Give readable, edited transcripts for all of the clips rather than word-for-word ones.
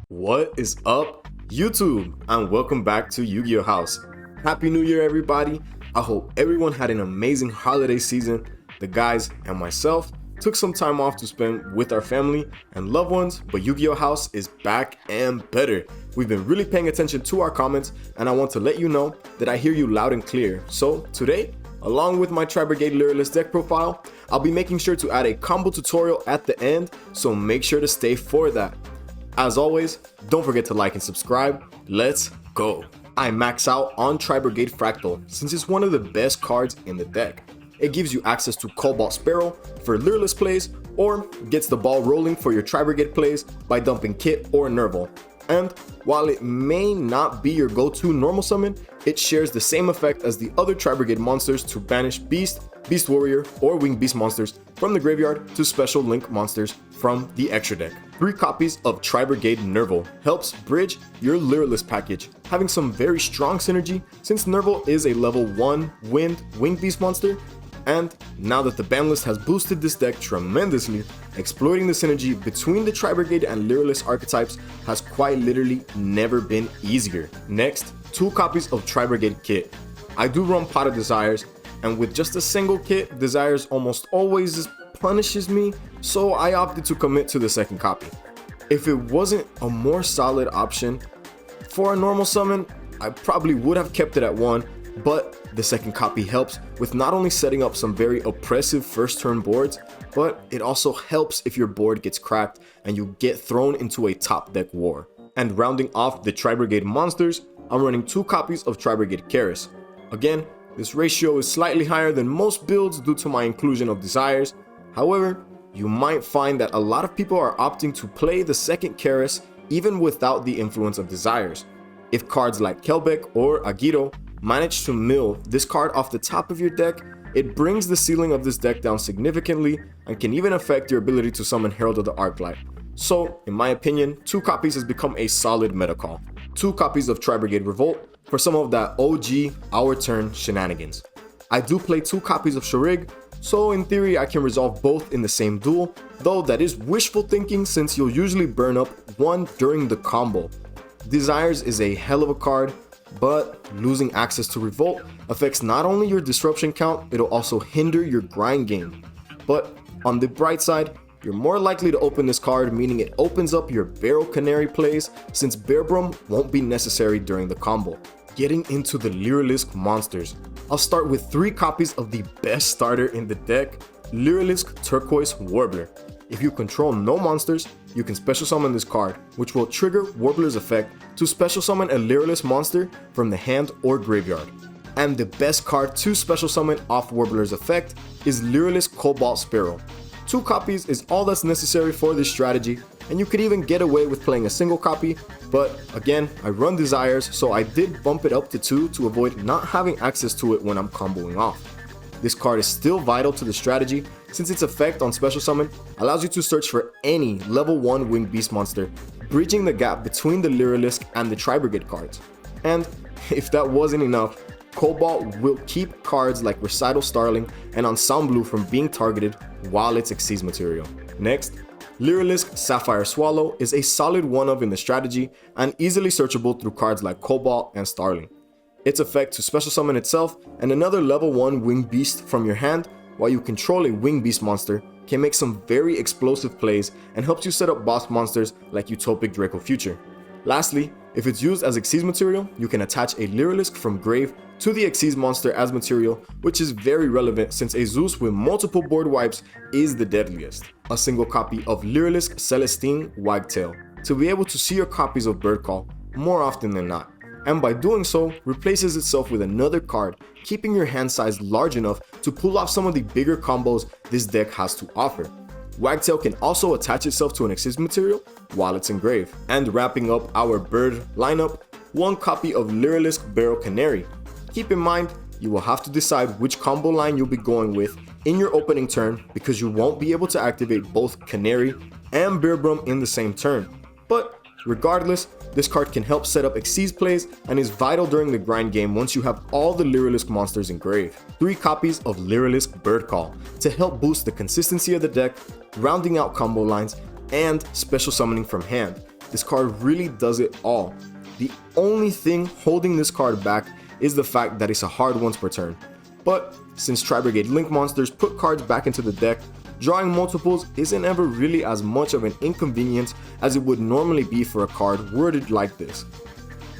What is up, YouTube? And welcome back to Yu-Gi-Oh! House. Happy New Year, everybody. I hope everyone had an amazing holiday season. The guys and myself took some time off to spend with our family and loved ones, but Yu-Gi-Oh! House is back and better. We've been really paying attention to our comments, and I want to let you know that I hear you loud and clear. So today, along with my Tri-Brigade Lyrilusc deck profile, I'll be making sure to add a combo tutorial at the end, so make sure to stay for that. As always, don't forget to like and subscribe. Let's go. I max out on Tri-Brigade Fractal since it's one of the best cards in the deck. It gives you access to Cobalt Sparrow for Lyrilusc plays, or gets the ball rolling for your Tri-Brigade plays by dumping Kit or Nerval. And while it may not be your go-to normal summon, it shares the same effect as the other Tri-Brigade monsters to banish Beast, Beast Warrior, or Winged Beast monsters from the graveyard to special link monsters from the extra deck. 3 copies of Tri-Brigade Nerval helps bridge your Lyrilusc package, having some very strong synergy since Nerval is a level 1 Winged Beast monster. And now that the Banlist has boosted this deck tremendously, exploiting the synergy between the Tri-Brigade and Lyrilusc archetypes has quite literally never been easier. Next, 2 copies of Tri-Brigade Kit. I do run Pot of Desires, and with just a single kit, Desires almost always just punishes me, so I opted to commit to the second copy. If it wasn't a more solid option for a normal summon, I probably would have kept it at 1, but the second copy helps with not only setting up some very oppressive first turn boards, but it also helps if your board gets cracked and you get thrown into a top deck war. And rounding off the Tri-Brigade monsters, I'm running 2 copies of Tri-Brigade Karis. Again, this ratio is slightly higher than most builds due to my inclusion of Desires. However, you might find that a lot of people are opting to play the second Karis even without the influence of Desires. If cards like Kelbeck or Agito manage to mill this card off the top of your deck, it brings the ceiling of this deck down significantly and can even affect your ability to summon Herald of the Arclight. So, in my opinion, 2 copies has become a solid meta call. 2 copies of Tri-Brigade Revolt for some of that OG Our Turn shenanigans. I do play 2 copies of Sharig, so in theory I can resolve both in the same duel, though that is wishful thinking since you'll usually burn up 1 during the combo. Desires is a hell of a card, but losing access to Revolt affects not only your disruption count, it'll also hinder your grind game. But on the bright side, you're more likely to open this card, meaning it opens up your Barrel Canary plays since Bear Brum won't be necessary during the combo. Getting into the Lyrilusc monsters, I'll start with 3 copies of the best starter in the deck, Lyrilusc Turquoise Warbler. If you control no monsters, you can special summon this card, which will trigger Warbler's effect to special summon a Lyrilusc monster from the hand or graveyard. And the best card to special summon off Warbler's effect is Lyrilusc Cobalt Sparrow. 2 copies is all that's necessary for this strategy, and you could even get away with playing a single copy, but again, I run Desires, so I did bump it up to 2 to avoid not having access to it when I'm comboing off. This card is still vital to the strategy since its effect on special summon allows you to search for any level 1 Winged Beast monster, bridging the gap between the Lyrilusc and the Tri-Brigade cards. And if that wasn't enough, Cobalt will keep cards like Recital Starling and Ensemble from being targeted while it's Xyz material. Next, Lyrilusc Sapphire Swallow is a solid one-of in the strategy and easily searchable through cards like Cobalt and Starling. Its effect to special summon itself and another level 1 Winged Beast from your hand while you control a Winged Beast monster can make some very explosive plays and helps you set up boss monsters like Utopic Draco Future. Lastly, if it's used as Xyz material, you can attach a Lyrilusc from Grave to the Xyz monster as material, which is very relevant since a Zeus with multiple board wipes is the deadliest. A single copy of Lyrilusc Celestine Wagtail to be able to see your copies of Bird Call more often than not, and by doing so, replaces itself with another card, keeping your hand size large enough to pull off some of the bigger combos this deck has to offer. Wagtail can also attach itself to an Xyz material while it's engraved. And wrapping up our bird lineup, 1 copy of Lyrilusc Barrel Canary. Keep in mind, you will have to decide which combo line you'll be going with in your opening turn because you won't be able to activate both Canary and Bear Brum in the same turn. But regardless, this card can help set up Xyz plays and is vital during the grind game once you have all the Lyrilusc monsters engraved. 3 copies of Lyrilusc Bird Call to help boost the consistency of the deck, rounding out combo lines, and special summoning from hand. this card really does it all. The only thing holding this card back is the fact that it's a hard once per turn. But since Tri-Brigade Link monsters put cards back into the deck, drawing multiples isn't ever really as much of an inconvenience as it would normally be for a card worded like this.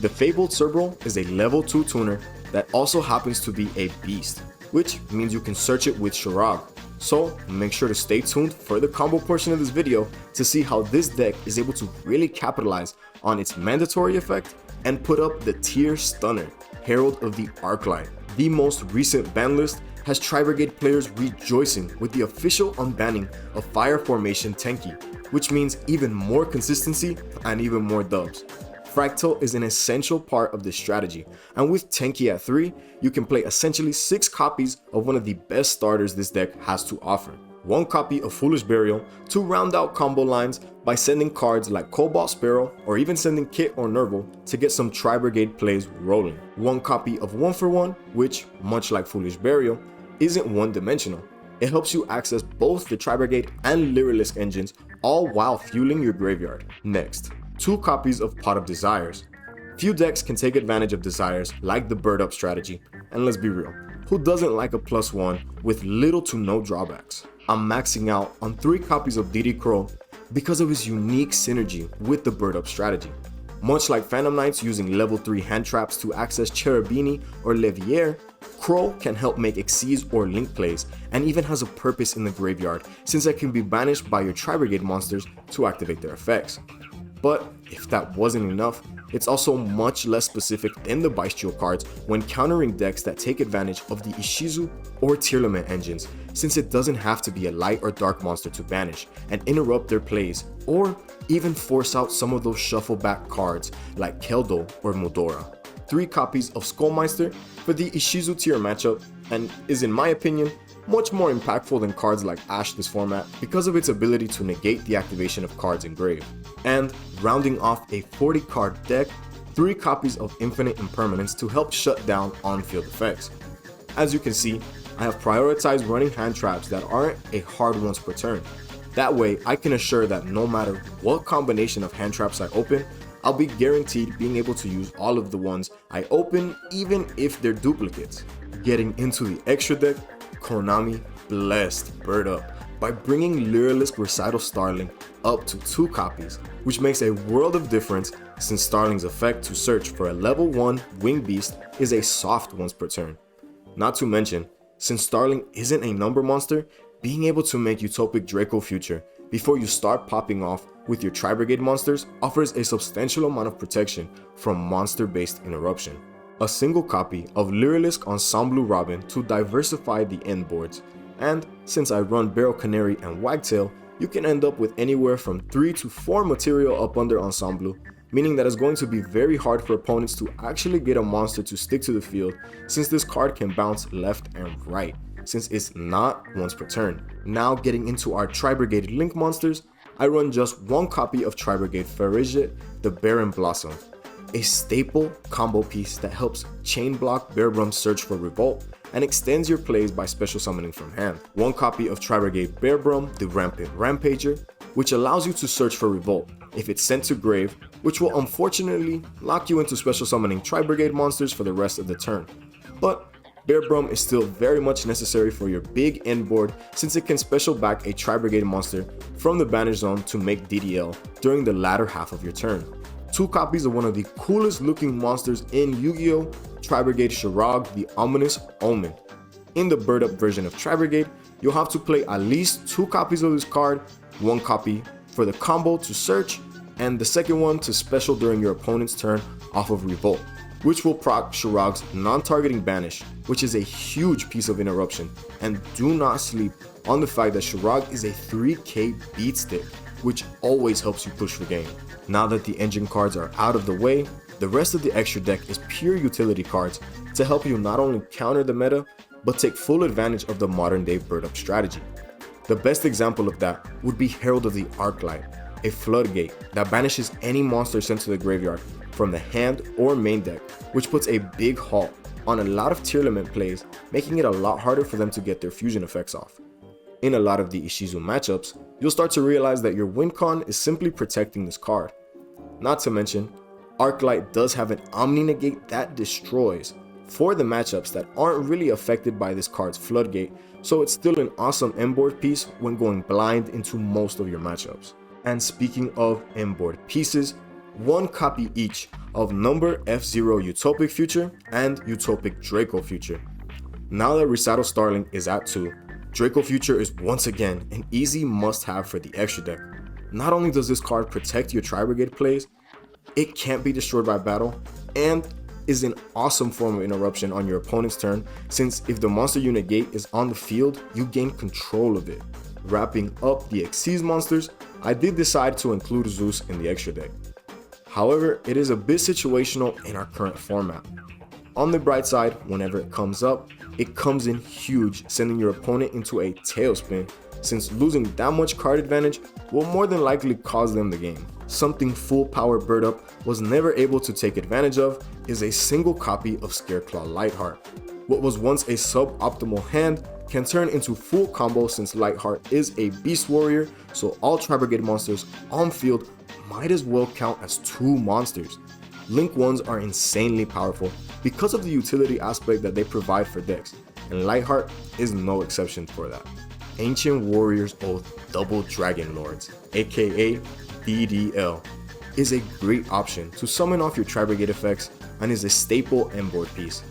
The Fabled Cerebral is a level 2 tuner that also happens to be a beast, which means you can search it with Shirag. So make sure to stay tuned for the combo portion of this video to see how this deck is able to really capitalize on its mandatory effect and put up the tier stunner, Herald of the Arclight. The most recent ban list has Tri-Brigade players rejoicing with the official unbanning of Fire Formation Tenki, which means even more consistency and even more dubs. Fractal is an essential part of this strategy, and with Tenki at 3, you can play essentially 6 copies of one of the best starters this deck has to offer. 1 copy of Foolish Burial to round out combo lines by sending cards like Cobalt Sparrow or even sending Kit or Nerval to get some Tri-Brigade plays rolling. 1 copy of 1-for-1, which, much like Foolish Burial, isn't one-dimensional. It helps you access both the Tri-Brigade and Lyrilusc engines, all while fueling your graveyard. Next, 2 copies of Pot of Desires. Few decks can take advantage of Desires like the Bird Up strategy, and let's be real, who doesn't like a +1 with little to no drawbacks? I'm maxing out on 3 copies of DD Crow because of his unique synergy with the Bird Up strategy. Much like Phantom Knights using level 3 hand traps to access Cherubini or Levier, Crow can help make Xyz or Link plays, and even has a purpose in the graveyard since it can be banished by your Tri-Brigade monsters to activate their effects. But if that wasn't enough, it's also much less specific than the BYSTIAL cards when countering decks that take advantage of the ISHIZU or Tearlament engines, since it doesn't have to be a light or dark monster to banish and interrupt their plays, or even force out some of those shuffle back cards like Keldo or Mudora. 3 copies of Skullmeister for the ISHIZU tier matchup, and is in my opinion much more impactful than cards like Ash this format because of its ability to negate the activation of cards engraved. And rounding off a 40 card deck, 3 copies of Infinite Impermanence to help shut down on-field effects. As you can see, I have prioritized running hand traps that aren't a hard once per turn. That way I can assure that no matter what combination of hand traps I open, I'll be guaranteed being able to use all of the ones I open even if they're duplicates. Getting into the extra deck, Konami blessed Bird Up by bringing Lyrilusc Recital Starling up to 2 copies, which makes a world of difference since Starling's effect to search for a level 1 Wing Beast is a soft once per turn. Not to mention, since Starling isn't a number monster, being able to make Utopic Draco Future before you start popping off with your Tri-Brigade monsters offers a substantial amount of protection from monster-based interruption. A single copy of Lyrilusc Ensemble Robin to diversify the end boards, and since I run Barrel Canary and Wagtail, you can end up with anywhere from 3 to 4 material up under Ensemble, meaning that it's going to be very hard for opponents to actually get a monster to stick to the field since this card can bounce left and right, since it's not once per turn. Now getting into our Tri-Brigade Link monsters, I run just 1 copy of Tri-Brigade Farizhet, the Barren Blossom, a staple combo piece that helps chain block Bearbrum search for Revolt and extends your plays by special summoning from hand. 1 copy of Tri-Brigade Bearbrum, the Rampant Rampager, which allows you to search for Revolt if it's sent to grave, which will unfortunately lock you into special summoning Tri-Brigade monsters for the rest of the turn. But Bearbrum is still very much necessary for your big end board since it can special back a Tri-Brigade monster from the banish zone to make DDL during the latter half of your turn. 2 copies of one of the coolest looking monsters in Yu-Gi-Oh! Tri-Brigade Shirag, the Ominous Omen. In the Bird Up version of Tri-Brigade, you'll have to play at least 2 copies of this card, 1 copy for the combo to search, and the second one to special during your opponent's turn off of Revolt, which will proc Shirag's non-targeting banish, which is a huge piece of interruption, and do not sleep on the fact that Shirag is a 3k beat stick, which always helps you push the game. Now that the engine cards are out of the way, the rest of the extra deck is pure utility cards to help you not only counter the meta, but take full advantage of the modern day Bird Up strategy. The best example of that would be Herald of the Arclight, a floodgate that banishes any monster sent to the graveyard from the hand or main deck, which puts a big halt on a lot of Tearlament plays, making it a lot harder for them to get their fusion effects off. In a lot of the ISHIZU matchups, you'll start to realize that your win con is simply protecting this card. Not to mention, Arclight does have an Omni Negate that destroys for the matchups that aren't really affected by this card's Floodgate, so it's still an awesome inboard piece when going blind into most of your matchups. And speaking of inboard pieces, one copy each of number F0 Utopic Future and Utopic Draco Future. Now that Recital Starling is at 2, Draco Future is once again an easy must-have for the extra deck. Not only does this card protect your Tri-Brigade plays, it can't be destroyed by battle, and is an awesome form of interruption on your opponent's turn, since if the monster you negate is on the field, you gain control of it. Wrapping up the Xyz monsters, I did decide to include Zeus in the extra deck. However, it is a bit situational in our current format. On the bright side, whenever it comes up, it comes in huge, sending your opponent into a tailspin, since losing that much card advantage will more than likely cost them the game. Something full power Bird Up was never able to take advantage of is a single copy of Scareclaw Lightheart. What was once a suboptimal hand can turn into full combo, since Lightheart is a beast warrior, so all Tri-Brigade monsters on field might as well count as 2 monsters. Link 1s are insanely powerful because of the utility aspect that they provide for decks, and Lightheart is no exception for that. Ancient Warrior's Oath Double Dragon Lords, aka DDL, is a great option to summon off your Tri-Brigade effects and is a staple inboard piece.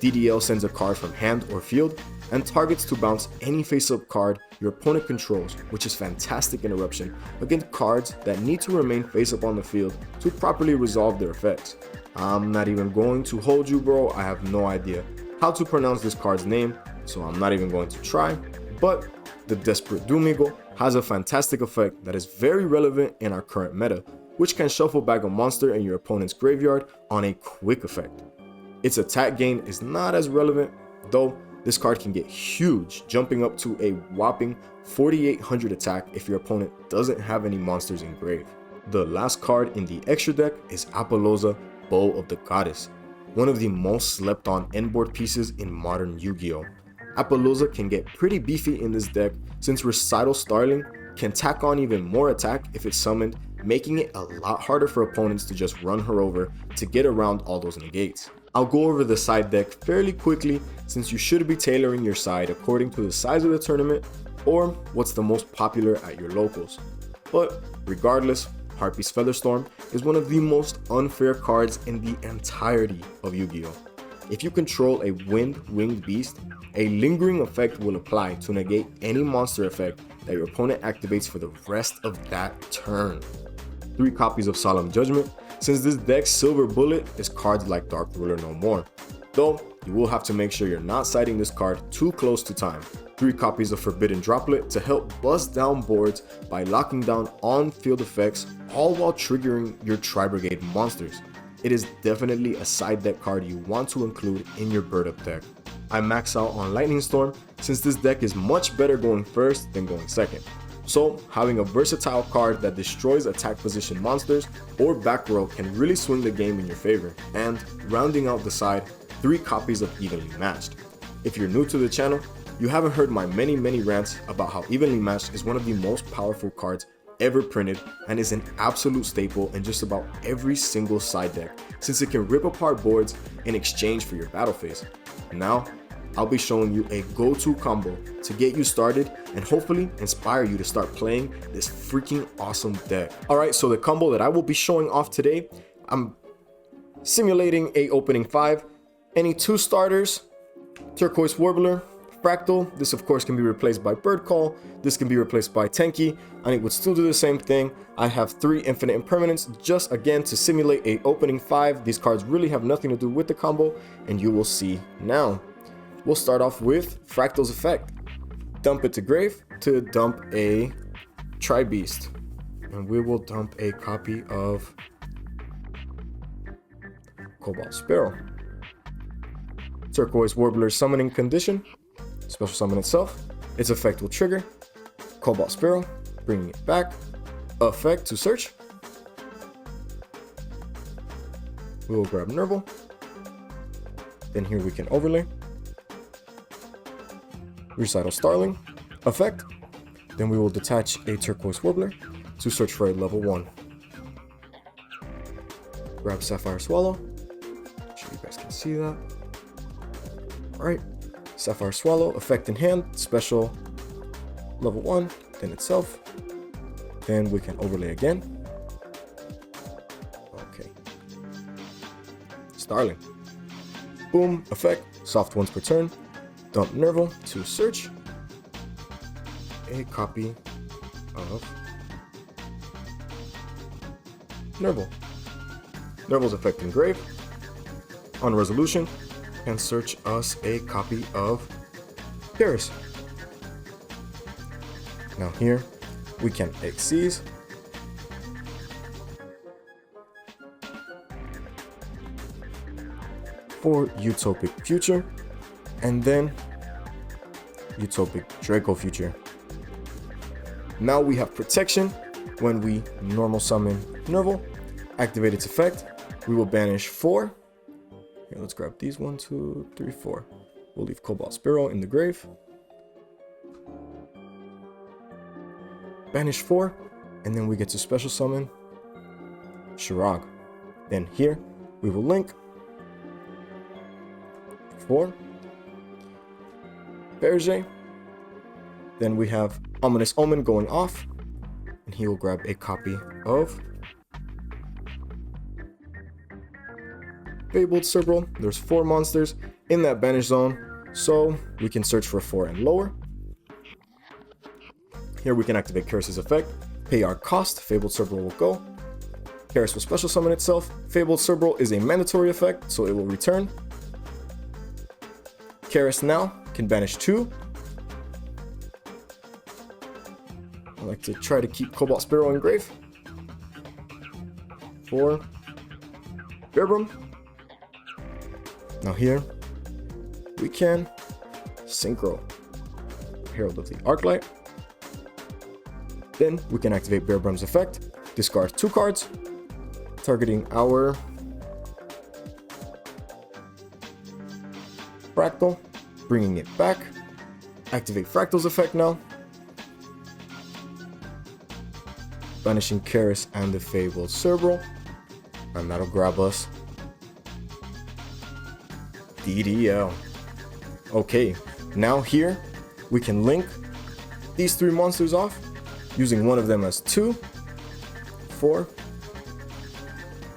DDL sends a card from hand or field and targets to bounce any face-up card your opponent controls, which is fantastic interruption against cards that need to remain face-up on the field to properly resolve their effects. I'm not even going to hold you, bro. I have no idea how to pronounce this card's name, so I'm not even going to try, but the Desperate Doom Eagle has a fantastic effect that is very relevant in our current meta, which can shuffle back a monster in your opponent's graveyard on a quick effect. Its attack gain is not as relevant, though this card can get huge, jumping up to a whopping 4800 attack if your opponent doesn't have any monsters in grave. The last card in the extra deck is Apollousa, Bow of the Goddess, one of the most slept on inboard pieces in modern Yu-Gi-Oh! Apollousa can get pretty beefy in this deck, since Recital Starling can tack on even more attack if it's summoned, making it a lot harder for opponents to just run her over to get around all those negates. I'll go over the side deck fairly quickly, since you should be tailoring your side according to the size of the tournament or what's the most popular at your locals. But regardless, Harpy's Featherstorm is one of the most unfair cards in the entirety of Yu-Gi-Oh! If you control a wind-winged beast, a lingering effect will apply to negate any monster effect that your opponent activates for the rest of that turn. 3 copies of Solemn Judgment, since this deck's silver bullet is cards like Dark Ruler no more, though you will have to make sure you're not siding this card too close to time. 3 copies of Forbidden Droplet to help bust down boards by locking down on-field effects, all while triggering your Tri-Brigade monsters. It is definitely a side deck card you want to include in your Bird Up deck. I max out on Lightning Storm, since this deck is much better going first than going second. So having a versatile card that destroys attack position monsters or back row can really swing the game in your favor. And rounding out the side, 3 copies of Evenly Matched. If you're new to the channel, you haven't heard my many rants about how Evenly Matched is one of the most powerful cards ever printed and is an absolute staple in just about every single side deck, since it can rip apart boards in exchange for your battle phase. Now, I'll be showing you a go-to combo to get you started and hopefully inspire you to start playing this freaking awesome deck. Alright, so the combo that I will be showing off today, I'm simulating a opening 5, any 2 starters, Turquoise Warbler, Fractal. This of course can be replaced by Bird Call, this can be replaced by Tenki, and it would still do the same thing. I have 3 Infinite Impermanents just again to simulate a opening 5. These cards really have nothing to do with the combo, and you will see now. We'll start off with Fractal's effect. Dump it to grave to dump a Tri-Beast, and we will dump a copy of Cobalt Sparrow. Turquoise Warbler's summoning condition, special summon itself. Its effect will trigger Cobalt Sparrow, bringing it back. Effect to search. We will grab Nerval. Then here we can overlay. Recital Starling. Effect. Then we will detach a Turquoise Warbler to search for a level 1. grab Sapphire Swallow. Sure you guys can see that. All right, Sapphire Swallow, effect in hand, special level 1, then itself. Then we can overlay again. Okay. Starling. Boom, effect, soft ones per turn. Dump Nerval to search a copy of Nerval. Nerval's effect engrave. On resolution, and search us a copy of Karis. Now here, we can XYZ. For Utopic Future, and then Utopic Draco Future. Now we have protection when we normal summon Nerval. Activate its effect. We will banish 4. Here, let's grab these 1, 2, 3, 4. We'll leave Cobalt Sparrow in the grave. Banish 4, and then we get to special summon Shirag. Then here we will link 4 Berger. Then we have Ominous Omen going off, and he will grab a copy of Fabled Cerebral. There's 4 monsters in that banish zone, so we can search for 4 and lower. Here we can activate Karis' effect, pay our cost, Fabled Cerebral will go. Karis will special summon itself. Fabled Cerebral is a mandatory effect, so it will return. Karis now can banish 2. I like to try to keep Cobalt Sparrow in grave. 4 Bearbrum. Now here we can Synchro Herald of the Arclight. Then we can activate Bearbrum's effect, discard 2 cards, targeting our Fractal, bringing it back. Activate Fractal's effect now, banishing Karis and the Fabled Cerebral, and that'll grab us DDL. Okay, now here we can link these 3 monsters off, using one of them as 2 for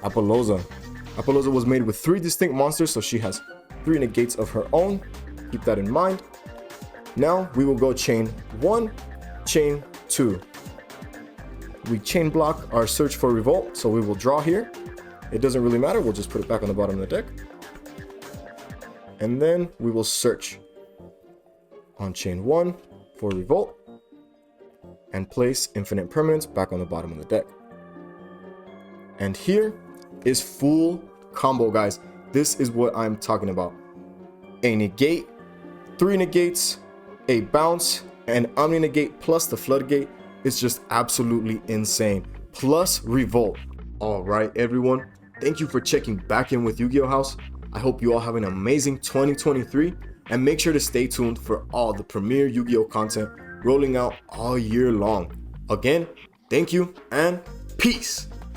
Apollousa. Apollousa was made with 3 distinct monsters, so she has 3 negates of her own. Keep that in mind. Now we will go chain 1, chain 2. We chain block our search for Revolt, so we will draw here. It doesn't really matter, we'll just put it back on the bottom of the deck. And then we will search on chain 1 for Revolt and place Infinite Permanence back on the bottom of the deck. And here is full combo, guys. This is what I'm talking about. A negate, 3 negates, a bounce, an Omni negate plus the Floodgate. It's just absolutely insane. Plus Revolt. All right, everyone. Thank you for checking back in with Yu-Gi-Oh! House. I hope you all have an amazing 2023, and make sure to stay tuned for all the premier Yu-Gi-Oh! Content rolling out all year long. Again, thank you and peace.